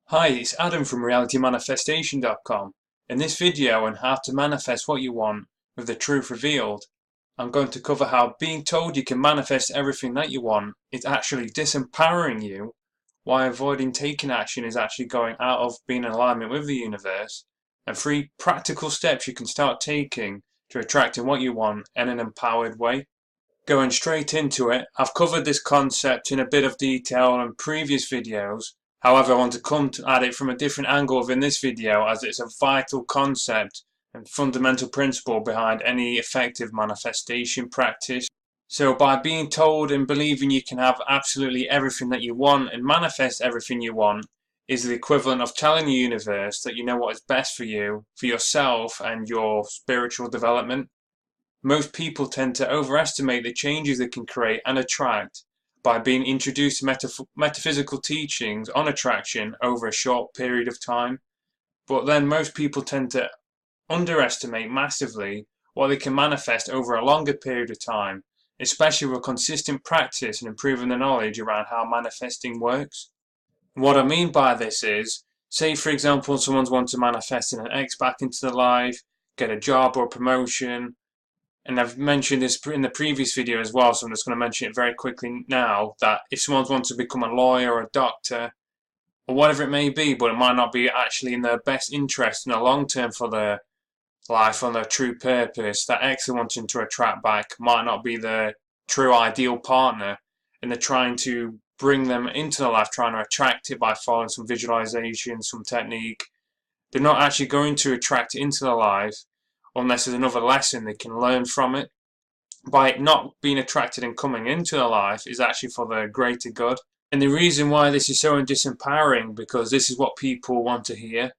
Hi, it's Adam from realitymanifestation.com. In this video on how to manifest what you want with the truth revealed, I'm going to cover how being told you can manifest everything that you want is actually disempowering you, why avoiding taking action is actually going out of being in alignment with the universe, and 3 practical steps you can start taking to attracting what you want in an empowered way. Going straight into it, I've covered this concept in a bit of detail in previous videos. However, I want to come at it from a different angle within this video, as it's a vital concept and fundamental principle behind any effective manifestation practice. So by being told and believing you can have absolutely everything that you want and manifest everything you want is the equivalent of telling the universe that you know what is best for you, for yourself and your spiritual development. Most people tend to overestimate the changes they can create and attract by being introduced to metaphysical teachings on attraction over a short period of time. But then most people tend to underestimate massively what they can manifest over a longer period of time, especially with consistent practice and improving the knowledge around how manifesting works. What I mean by this is, say for example someone's wanting to manifest an ex back into their life, get a job or a promotion, and I've mentioned this in the previous video as well, so I'm just going to mention it very quickly now, that if someone wants to become a lawyer or a doctor, or whatever it may be, but it might not be actually in their best interest in the long term for their life or their true purpose, that ex they're wanting to attract back might not be their true ideal partner, and they're trying to bring them into their life, trying to attract it by following some visualization, some technique. They're not actually going to attract it into their life unless there's another lesson they can learn from it. By it not being attracted and coming into their life is actually for the greater good. And the reason why this is so disempowering, because this is what people want to hear.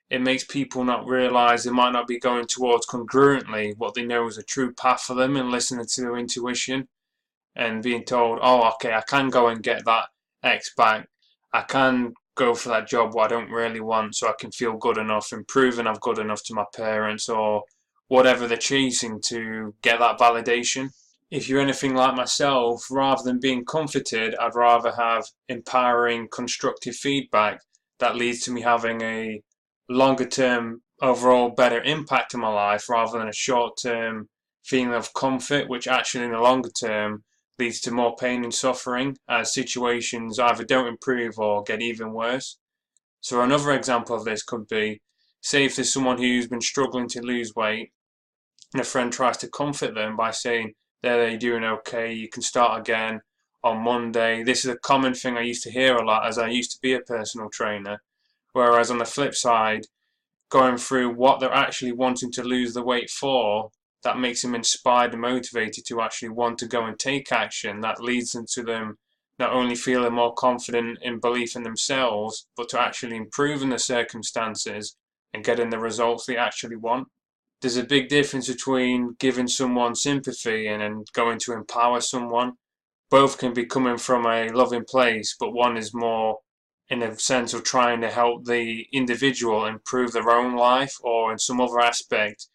It makes people not realise they might not be going towards congruently what they know is a true path for them and listening to their intuition and being told, oh, okay, I can go and get that X back. I can go for that job what I don't really want so I can feel good enough and proving I'm good enough to my parents or whatever they're chasing to get that validation. If you're anything like myself, rather than being comforted, I'd rather have empowering, constructive feedback that leads to me having a longer term, overall better impact in my life rather than a short term feeling of comfort, which actually in the longer term leads to more pain and suffering as situations either don't improve or get even worse. So another example of this could be, say if there's someone who's been struggling to lose weight and a friend tries to comfort them by saying, there, you're doing okay, you can start again on Monday. This is a common thing I used to hear a lot as I used to be a personal trainer. Whereas on the flip side, going through what they're actually wanting to lose the weight for, that makes them inspired and motivated to actually want to go and take action. That leads them to them not only feeling more confident in belief in themselves, but to actually improving the circumstances and getting the results they actually want. There's a big difference between giving someone sympathy and going to empower someone. Both can be coming from a loving place, but one is more in a sense of trying to help the individual improve their own life, or in some other aspect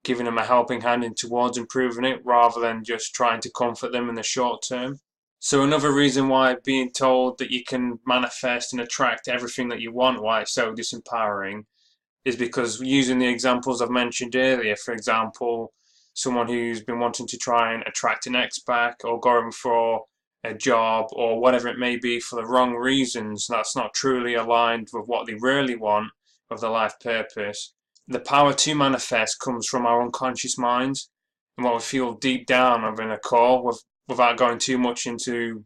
giving them a helping hand in towards improving it rather than just trying to comfort them in the short term. So another reason why being told that you can manifest and attract everything that you want, why it's so disempowering, is because using the examples I've mentioned earlier, for example, someone who's been wanting to try and attract an ex back or going for a job or whatever it may be for the wrong reasons, that's not truly aligned with what they really want of their life purpose. The power to manifest comes from our unconscious minds and what we feel deep down within a core, without going too much into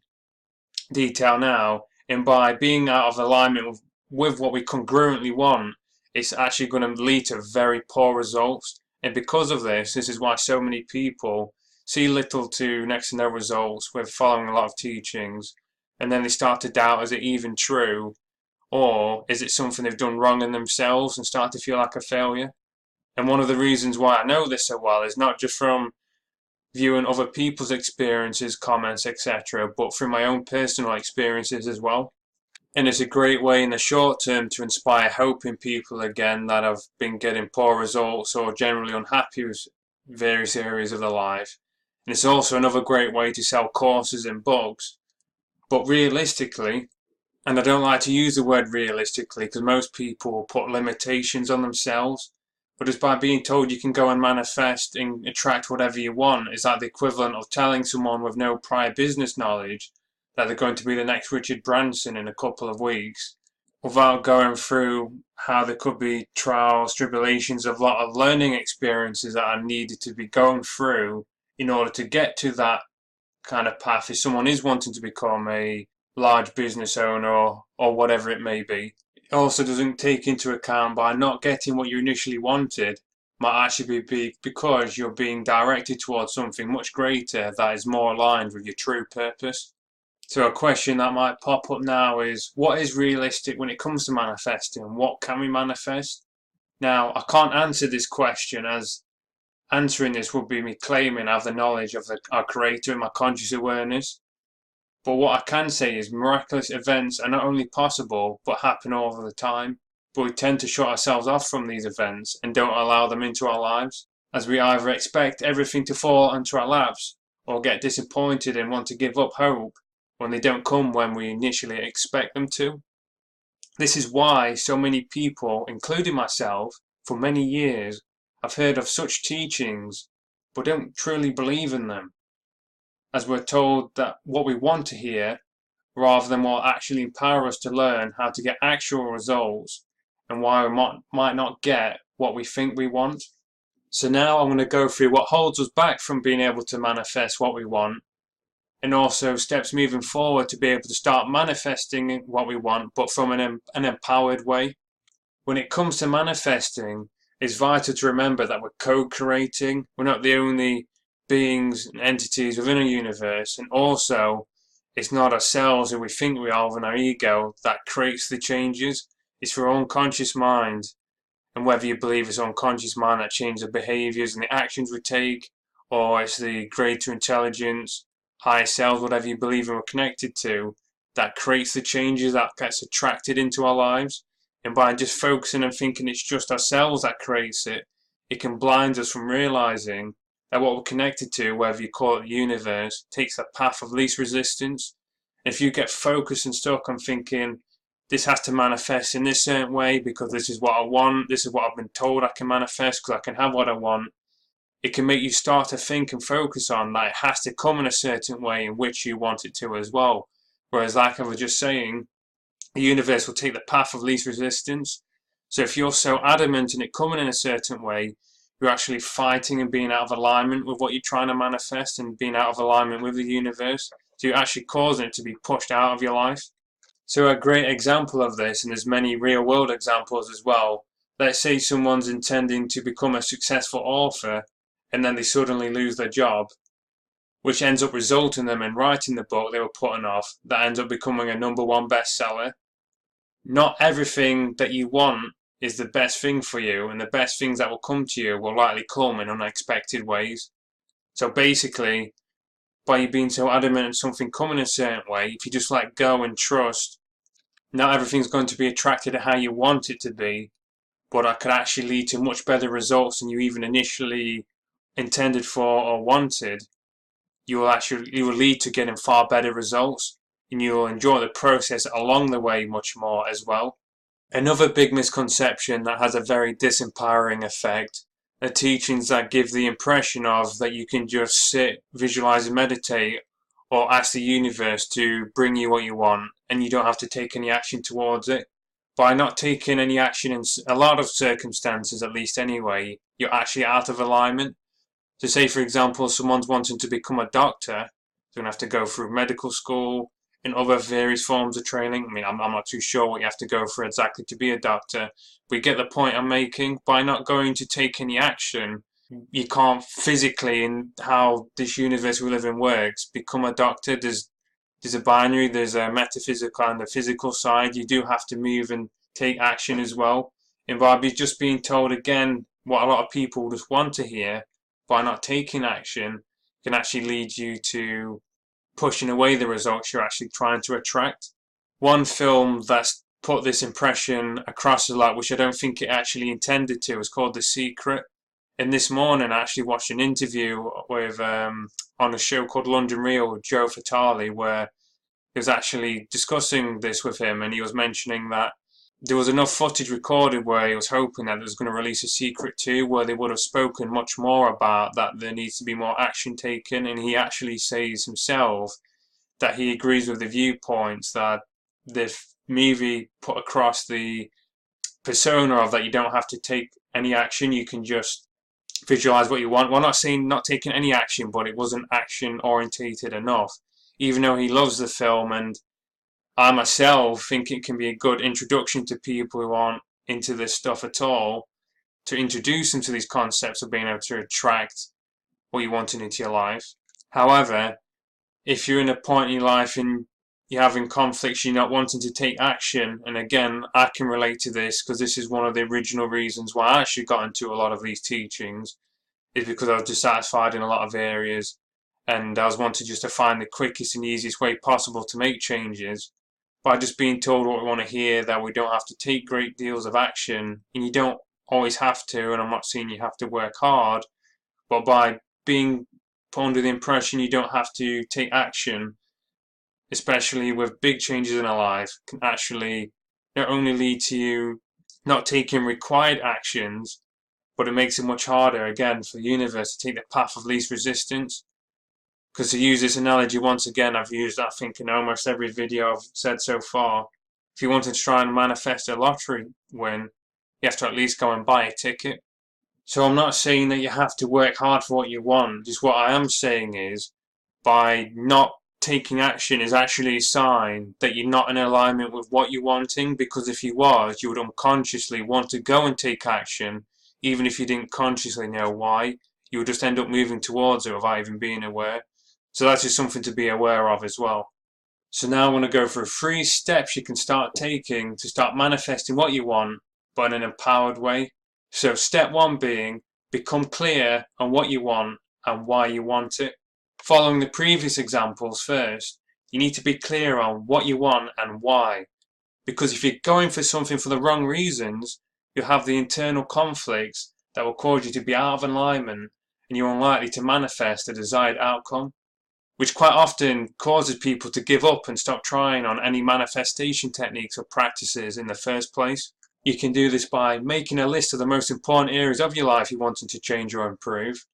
detail now. And by being out of alignment with what we congruently want, it's actually going to lead to very poor results. And because of this is why so many people see little to next to no results with following a lot of teachings, and then they start to doubt, is it even true? Or is it something they've done wrong in themselves and start to feel like a failure? And one of the reasons why I know this so well is not just from viewing other people's experiences, comments, etc., but through my own personal experiences as well. And it's a great way in the short term to inspire hope in people again that have been getting poor results or generally unhappy with various areas of their life. And it's also another great way to sell courses and books. But realistically, And I don't like to use the word realistically because most people put limitations on themselves. But just by being told you can go and manifest and attract whatever you want is like the equivalent of telling someone with no prior business knowledge that they're going to be the next Richard Branson in a couple of weeks, without going through how there could be trials, tribulations, a lot of learning experiences that are needed to be going through in order to get to that kind of path if someone is wanting to become a large business owner or whatever it may be. It also doesn't take into account by not getting what you initially wanted might actually be because you're being directed towards something much greater that is more aligned with your true purpose. So a question that might pop up now is, what is realistic when it comes to manifesting? What can we manifest? Now, I can't answer this question, as answering this would be me claiming I have the knowledge of our creator in my conscious awareness. But what I can say is miraculous events are not only possible, but happen all the time. But we tend to shut ourselves off from these events and don't allow them into our lives, as we either expect everything to fall onto our laps or get disappointed and want to give up hope when they don't come when we initially expect them to. This is why so many people, including myself, for many years, have heard of such teachings but don't truly believe in them, as we're told that what we want to hear rather than what actually empower us to learn how to get actual results and why we might not get what we think we want. So now I'm going to go through what holds us back from being able to manifest what we want, and also steps moving forward to be able to start manifesting what we want, but from an empowered way. When it comes to manifesting, it's vital to remember that we're co-creating. We're not the only beings and entities within a universe, and also it's not ourselves who we think we are within our ego that creates the changes. It's our unconscious mind, and whether you believe it's unconscious mind that changes the behaviors and the actions we take, or it's the greater intelligence, higher self, whatever you believe in we're connected to, that creates the changes that gets attracted into our lives. And by just focusing and thinking it's just ourselves that creates it, it can blind us from realizing that what we're connected to, whether you call it the universe, takes that path of least resistance. And if you get focused and stuck on thinking, this has to manifest in this certain way because this is what I want, this is what I've been told I can manifest because I can have what I want, it can make you start to think and focus on that it has to come in a certain way in which you want it to as well. Whereas, like I was just saying, the universe will take the path of least resistance. So if you're so adamant in it coming in a certain way, you're actually fighting and being out of alignment with what you're trying to manifest and being out of alignment with the universe. So you're actually causing it to be pushed out of your life. So a great example of this, and there's many real world examples as well, let's say someone's intending to become a successful author and then they suddenly lose their job, which ends up resulting them in writing the book they were putting off that ends up becoming a #1 bestseller. Not everything that you want is the best thing for you, and the best things that will come to you will likely come in unexpected ways. So basically, by you being so adamant on something coming a certain way, if you just let go and trust, not everything's going to be attracted to how you want it to be, but that could actually lead to much better results than you even initially intended for or wanted. You will lead to getting far better results, and you will enjoy the process along the way much more as well. Another big misconception that has a very disempowering effect are teachings that give the impression of that you can just sit, visualize and meditate, or ask the universe to bring you what you want and you don't have to take any action towards it. By not taking any action in a lot of circumstances, at least anyway, you're actually out of alignment. So say for example someone's wanting to become a doctor, they're going to have to go through medical school and other various forms of training. I mean, I'm not too sure what you have to go through exactly to be a doctor, but you get the point I'm making. By not going to take any action, you can't physically, in how this universe we live in works, become a doctor. There's a binary, there's a metaphysical and a physical side. You do have to move and take action as well. And by just being told again what a lot of people just want to hear, by not taking action, can actually lead you to pushing away the results you're actually trying to attract. One film that's put this impression across a lot, which I don't think it actually intended to, is called The Secret. And this morning I actually watched an interview with on a show called London Real with Joe Fatale, where he was actually discussing this with him, and he was mentioning that there was enough footage recorded where he was hoping that they was going to release a secret 2 where they would have spoken much more about that there needs to be more action taken, and he actually says himself that he agrees with the viewpoints that the movie put across the persona of that you don't have to take any action, you can just visualize what you want. We're not saying not taking any action, but it wasn't action orientated enough. Even though he loves the film, and I myself think it can be a good introduction to people who aren't into this stuff at all, to introduce them to these concepts of being able to attract what you want into your life. However, if you're in a point in your life and you're having conflicts, you're not wanting to take action, and again, I can relate to this because this is one of the original reasons why I actually got into a lot of these teachings, is because I was dissatisfied in a lot of areas, and I was wanting just to find the quickest and easiest way possible to make changes. By just being told what we want to hear, that we don't have to take great deals of action, and you don't always have to, and I'm not saying you have to work hard, but by being put under the impression you don't have to take action, especially with big changes in our life, can actually not only lead to you not taking required actions, but it makes it much harder, again, for the universe to take the path of least resistance. Because to use this analogy once again, I've used, I think, in almost every video I've said so far, if you wanted to try and manifest a lottery win, you have to at least go and buy a ticket. So I'm not saying that you have to work hard for what you want. Just what I am saying is, by not taking action is actually a sign that you're not in alignment with what you're wanting, because if you was, you would unconsciously want to go and take action, even if you didn't consciously know why. You would just end up moving towards it without even being aware. So that's just something to be aware of as well. So now I want to go through 3 steps you can start taking to start manifesting what you want, but in an empowered way. So step 1 being, become clear on what you want and why you want it. Following the previous examples first, you need to be clear on what you want and why. Because if you're going for something for the wrong reasons, you'll have the internal conflicts that will cause you to be out of alignment, and you're unlikely to manifest the desired outcome, which quite often causes people to give up and stop trying on any manifestation techniques or practices in the first place. You can do this by making a list of the most important areas of your life you're wanting to change or improve.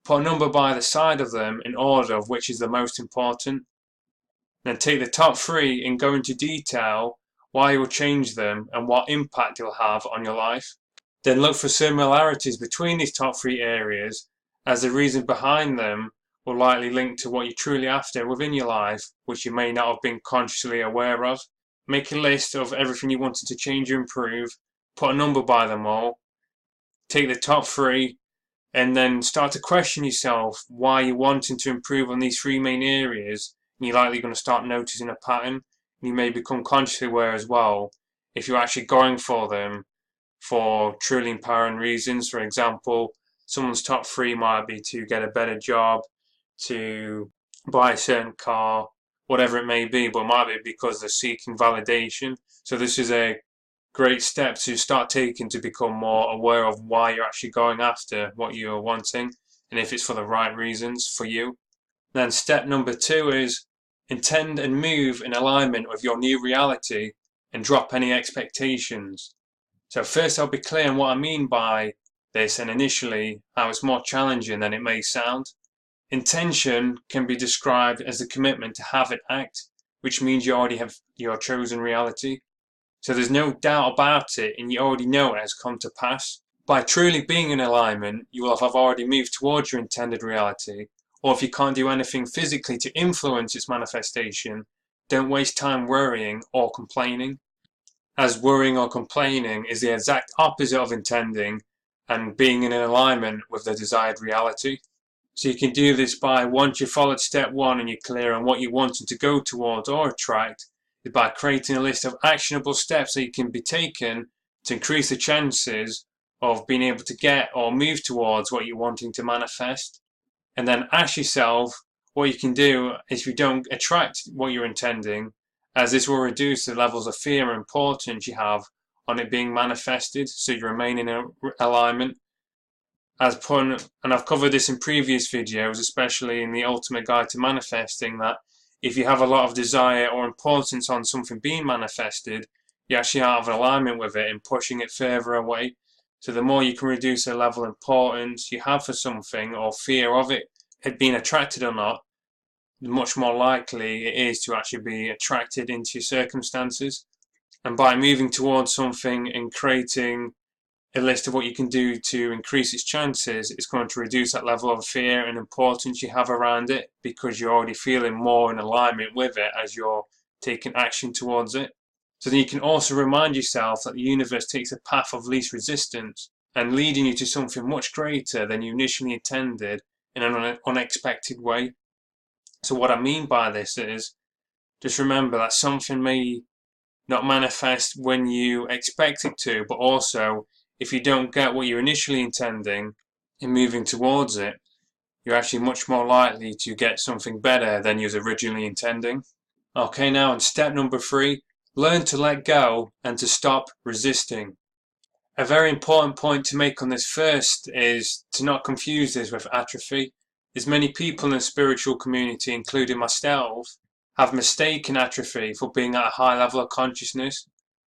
Put a number by the side of them in order of which is the most important. Then take the top 3 and go into detail why you'll change them and what impact it'll have on your life. Then look for similarities between these top 3 areas, as the reason behind them will likely link to what you're truly after within your life, which you may not have been consciously aware of. Make a list of everything you wanted to change or improve, put a number by them all, take the top 3, and then start to question yourself why you're wanting to improve on these 3 main areas, and you're likely going to start noticing a pattern. You may become consciously aware as well if you're actually going for them for truly empowering reasons. For example, someone's top 3 might be to get a better job, to buy a certain car, whatever it may be, but it might be because they're seeking validation. So this is a great step to start taking to become more aware of why you're actually going after what you're wanting, and if it's for the right reasons for you. Then step number 2 is intend and move in alignment with your new reality and drop any expectations. So first I'll be clear on what I mean by this, and initially how it's more challenging than it may sound. Intention can be described as the commitment to have it act, which means you already have your chosen reality. So there's no doubt about it, and you already know it has come to pass. By truly being in alignment, you will have already moved towards your intended reality, or if you can't do anything physically to influence its manifestation, don't waste time worrying or complaining, as worrying or complaining is the exact opposite of intending and being in alignment with the desired reality. So you can do this by, once you've followed step 1 and you're clear on what you're wanting to go towards or attract, is by creating a list of actionable steps that you can be taken to increase the chances of being able to get or move towards what you're wanting to manifest. And then ask yourself what you can do if you don't attract what you're intending, as this will reduce the levels of fear and importance you have on it being manifested, so you remain in alignment. And I've covered this in previous videos, especially in the Ultimate Guide to Manifesting, that if you have a lot of desire or importance on something being manifested, you actually are out of alignment with it and pushing it further away. So the more you can reduce the level of importance you have for something or fear of it being attracted or not, the much more likely it is to actually be attracted into your circumstances. And by moving towards something and creating a list of what you can do to increase its chances, it's going to reduce that level of fear and importance you have around it, because you're already feeling more in alignment with it as you're taking action towards it. So then you can also remind yourself that the universe takes a path of least resistance and leading you to something much greater than you initially intended in an unexpected way. So what I mean by this is, just remember that something may not manifest when you expect it to, but also if you don't get what you're initially intending in moving towards it, you're actually much more likely to get something better than you was originally intending. Okay, now on step number 3, learn to let go and to stop resisting. A very important point to make on this first is to not confuse this with atrophy. As many people in the spiritual community, including myself, have mistaken atrophy for being at a high level of consciousness,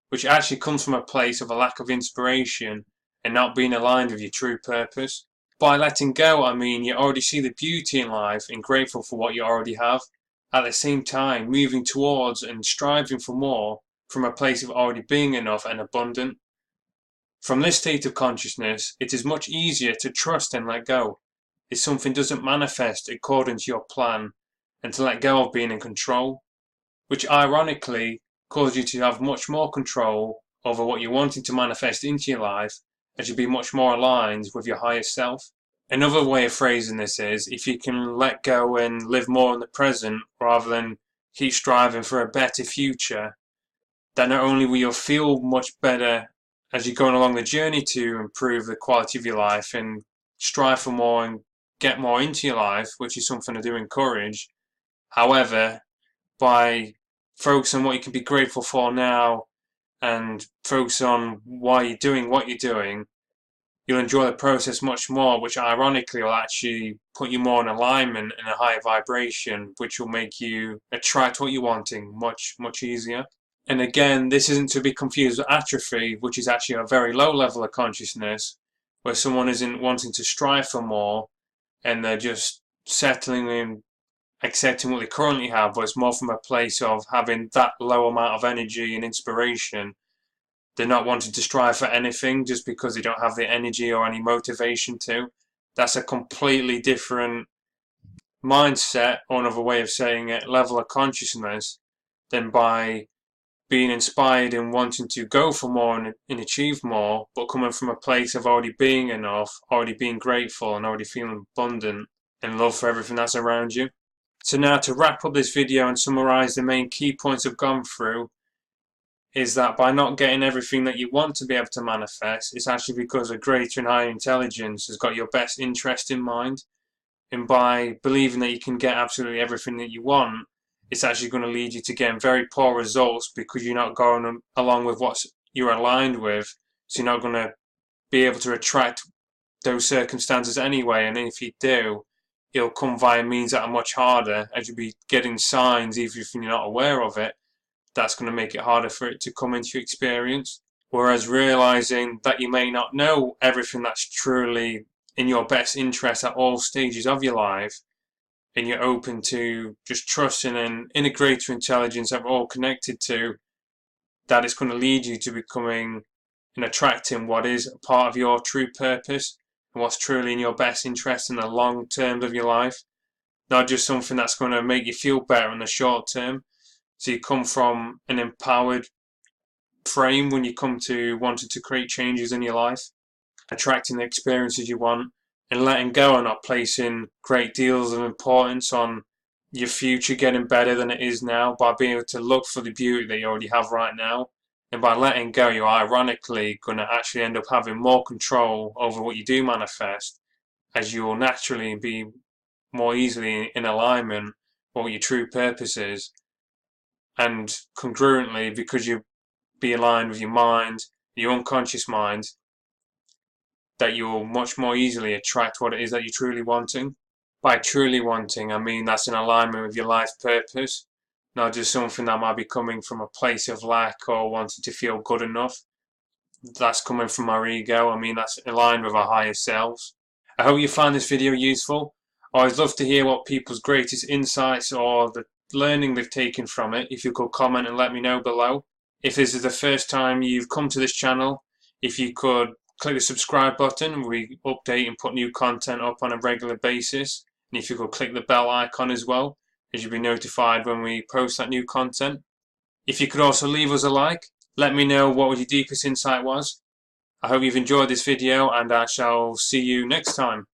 which actually comes from a place of a lack of inspiration and not being aligned with your true purpose. By letting go, I mean you already see the beauty in life and grateful for what you already have, at the same time moving towards and striving for more from a place of already being enough and abundant. From this state of consciousness, it is much easier to trust and let go if something doesn't manifest according to your plan, and to let go of being in control, which ironically causes you to have much more control over what you're wanting to manifest into your life, as you be much more aligned with your higher self. Another way of phrasing this is, if you can let go and live more in the present rather than keep striving for a better future, then not only will you feel much better as you're going along the journey to improve the quality of your life and strive for more and get more into your life, which is something I do encourage. However, by focusing on what you can be grateful for now and focus on why you're doing what you're doing, you'll enjoy the process much more, which ironically will actually put you more in alignment and a higher vibration, which will make you attract what you're wanting much, much easier. And again, this isn't to be confused with atrophy, which is actually a very low level of consciousness, where someone isn't wanting to strive for more and they're just settling in, accepting what they currently have, but it's more from a place of having that low amount of energy and inspiration. They're not wanting to strive for anything just because they don't have the energy or any motivation to. That's a completely different mindset, or another way of saying it, level of consciousness, than by being inspired and wanting to go for more and achieve more, but coming from a place of already being enough, already being grateful and already feeling abundant and love for everything that's around you. So now to wrap up this video and summarize the main key points I've gone through, is that by not getting everything that you want to be able to manifest, it's actually because a greater and higher intelligence has got your best interest in mind. And by believing that you can get absolutely everything that you want, it's actually going to lead you to getting very poor results, because you're not going along with what you're aligned with. So you're not going to be able to attract those circumstances anyway. And if you do, it'll come via means that are much harder, as you'll be getting signs even if you're not aware of it. That's going to make it harder for it to come into your experience. Whereas realizing that you may not know everything that's truly in your best interest at all stages of your life, and you're open to just trusting in a greater intelligence that we're all connected to, that it's going to lead you to becoming and attracting what is a part of your true purpose and what's truly in your best interest in the long term of your life, not just something that's going to make you feel better in the short term. So you come from an empowered frame when you come to wanting to create changes in your life, attracting the experiences you want, and letting go and not placing great deals of importance on your future getting better than it is now, by being able to look for the beauty that you already have right now. And by letting go, you're ironically going to actually end up having more control over what you do manifest, as you'll naturally be more easily in alignment with what your true purpose is. And congruently, because you be aligned with your mind, your unconscious mind, that you'll much more easily attract what it is that you're truly wanting, By truly wanting, I mean that's in alignment with your life purpose, not just something that might be coming from a place of lack or wanting to feel good enough. That's coming from our ego. I mean that's aligned with our higher selves. I hope you find this video useful. I always love to hear what people's greatest insights or the learning they've taken from it. If you could comment and let me know below. If this is the first time you've come to this channel, if you could click the subscribe button. We update and put new content up on a regular basis. And if you could click the bell icon as well, as you'll be notified when we post that new content. If you could also leave us a like, let me know what your deepest insight was. I hope you've enjoyed this video, and I shall see you next time.